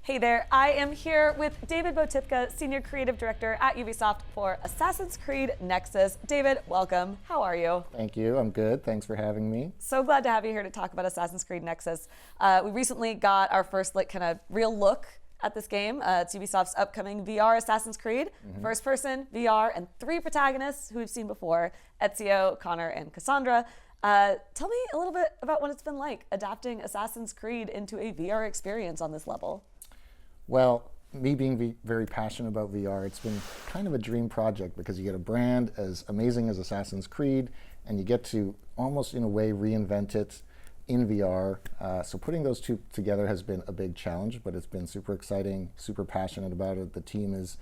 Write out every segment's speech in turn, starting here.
Hey there, I am here with David Botipka, Senior Creative Director at Ubisoft for Assassin's Creed Nexus. David, welcome. How are you? Thank you. I'm good. Thanks for having me. So glad to have you here to talk about Assassin's Creed Nexus. We recently got our first kind of real look at this game. It's Ubisoft's upcoming VR Assassin's Creed, first person, VR, and 3 protagonists who we've seen before, Ezio, Connor, and Kassandra. Tell me a little bit about what it's been like adapting Assassin's Creed into a VR experience on this level. Well, me being very passionate about VR, it's been kind of a dream project because you get a brand as amazing as Assassin's Creed and you get to almost in a way reinvent it in VR. So putting those two together has been a big challenge, but it's been super exciting, super passionate about it. The team has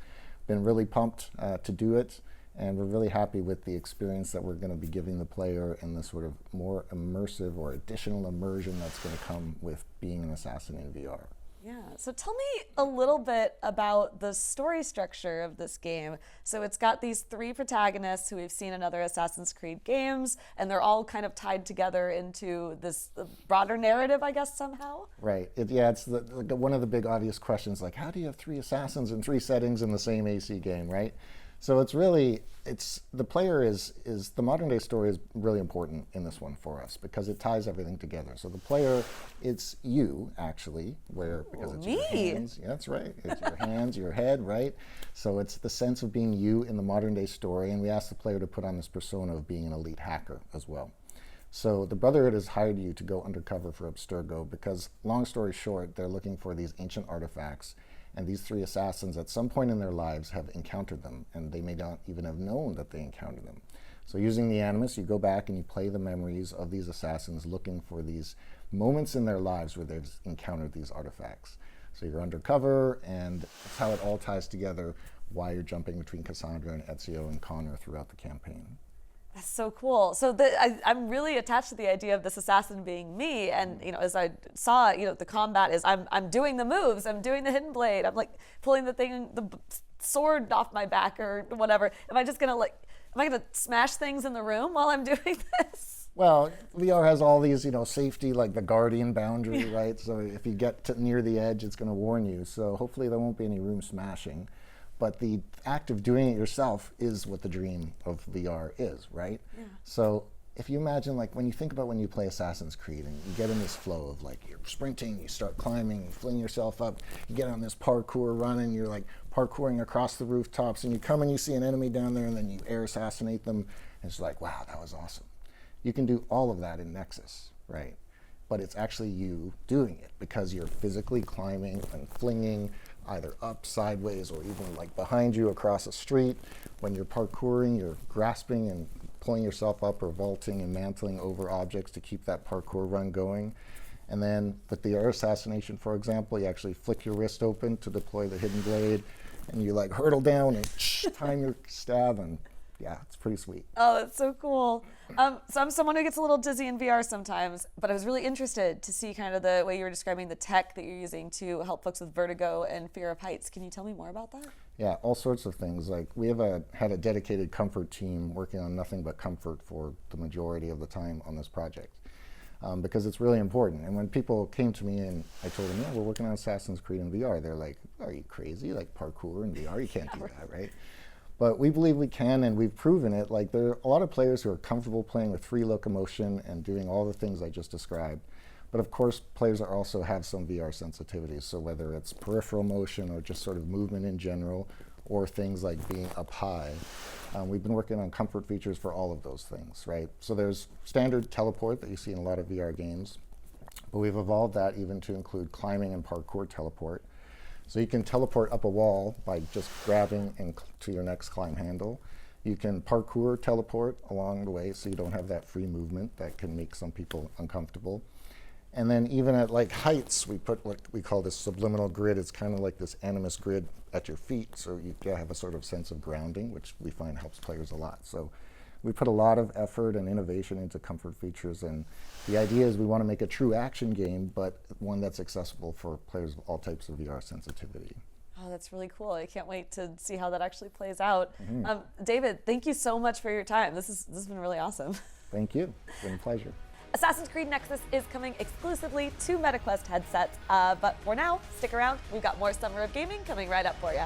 been really pumped to do it, and we're really happy with the experience that we're going to be giving the player and the sort of more immersive or additional immersion that's going to come with being an assassin in VR. Yeah, so tell me a little bit about the story structure of this game. So it's got these 3 protagonists who we've seen in other Assassin's Creed games, and they're all kind of tied together into this broader narrative, I guess, somehow? Right. It's one of the big obvious questions, like how do you have 3 assassins in 3 settings in the same AC game, right? So it's really, the player is the modern day story is really important in this one for us because it ties everything together. So the player, it's you actually, because it's your hands. Yeah, that's right. It's your hands, your head, right? So it's the sense of being you in the modern day story, and we ask the player to put on this persona of being an elite hacker as well. So the Brotherhood has hired you to go undercover for Abstergo because, long story short, they're looking for these ancient artifacts. And these 3 assassins at some point in their lives have encountered them, and they may not even have known that they encountered them. So using the Animus, you go back and you play the memories of these assassins looking for these moments in their lives where they've encountered these artifacts. So you're undercover, and that's how it all ties together, why you're jumping between Kassandra and Ezio and Connor throughout the campaign. That's so cool. So I'm really attached to the idea of this assassin being me, and as I saw, the combat is I'm doing the moves, I'm doing the hidden blade, I'm like pulling the sword off my back or whatever. Am I just gonna am I gonna smash things in the room while I'm doing this? Well, VR has all these, safety, like the guardian boundary, right? So if you get near the edge, it's going to warn you. So hopefully there won't be any room smashing. But the act of doing it yourself is what the dream of VR is, right? Yeah. So if you imagine, when you think about when you play Assassin's Creed and you get in this flow of you're sprinting, you start climbing, you fling yourself up, you get on this parkour run and you're parkouring across the rooftops and you come and you see an enemy down there and then you air assassinate them. And it's like, wow, that was awesome. You can do all of that in Nexus, right? But it's actually you doing it because you're physically climbing and flinging either up, sideways, or even behind you across a street. When you're parkouring, you're grasping and pulling yourself up or vaulting and mantling over objects to keep that parkour run going. And then with the air assassination, for example, you actually flick your wrist open to deploy the hidden blade, and you hurtle down and time your stab, and yeah, it's pretty sweet. Oh, that's so cool. So I'm someone who gets a little dizzy in VR sometimes, but I was really interested to see kind of the way you were describing the tech that you're using to help folks with vertigo and fear of heights. Can you tell me more about that? Yeah, all sorts of things. We have had a dedicated comfort team working on nothing but comfort for the majority of the time on this project. Because it's really important. And when people came to me and I told them, yeah, we're working on Assassin's Creed in VR, they're like, are you crazy? Parkour in VR? You can't do that, right? But we believe we can, and we've proven it. There are a lot of players who are comfortable playing with free locomotion and doing all the things I just described. But of course, players also have some VR sensitivities. So whether it's peripheral motion or just sort of movement in general, or things like being up high, we've been working on comfort features for all of those things, right? So there's standard teleport that you see in a lot of VR games, but we've evolved that even to include climbing and parkour teleport. So you can teleport up a wall by just grabbing to your next climb handle. You can parkour teleport along the way so you don't have that free movement that can make some people uncomfortable. And then even at heights, we put what we call this subliminal grid. It's kind of like this animus grid at your feet, so you have a sort of sense of grounding, which we find helps players a lot. So we put a lot of effort and innovation into comfort features, and the idea is we want to make a true action game, but one that's accessible for players with all types of VR sensitivity. Oh, that's really cool. I can't wait to see how that actually plays out. David, thank you so much for your time. This has been really awesome. Thank you. It's been a pleasure. Assassin's Creed Nexus is coming exclusively to MetaQuest headsets, but for now, stick around. We've got more Summer of Gaming coming right up for you.